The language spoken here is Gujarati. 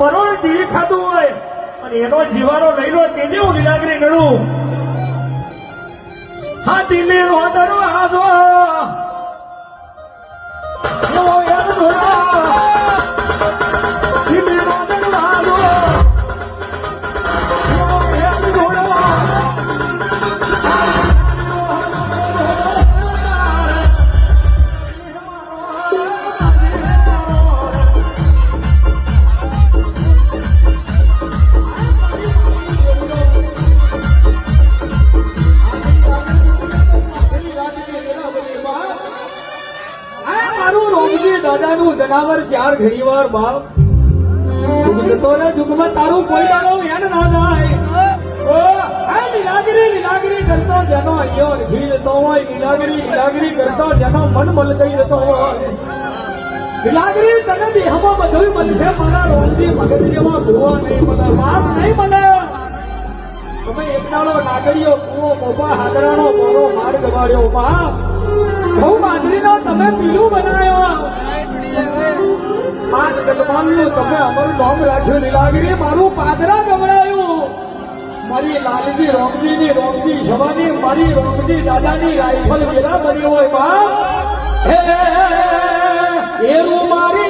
પરોળ જીવી ખાધું હોય અને એનો જીવારો લઈ લો તેને હું લીલાગરી ગણું. હા દિલે રોદરો આજો એવો યાદ ધોરા દિલે રોદરો આજો એવો યાદ ધોરા. દાદાનું જનાવર ચાર ઘણી વાર બાપ જુગતો ને જુગમાં તારું કોઈ દાડો યાદ ના જાય. લીલાગરી કરતો જેનો અહીંયા ઘી જતો હોય, લીલાગરી કરતો જેનો મન મલકાઈ જતો હોય, લીલાગરી તને દેહમાં બધું મળશે. મારા રોજથી મગજ જેવા ભૂવા નહીં મળે, બાપ નહીં મળે. તમે એકનાળો નાગરીઓ કુવો મોપા હાદરાનો બોરો માર્ગ વાળ્યો બાપ. ઘઉં બાજરીનો તમે પીલું બનાવ્યો. પાંચ ગતમાનનું તમે અમારું નામ રાખ્યું. લીલાગરી મારું પાદરા ગવડાયું. મારી લાલજી રોમજી શવાની મારી રોમજી દાદાની રાઇફલ વેરા બની હોય બાપ. હે એવું મારી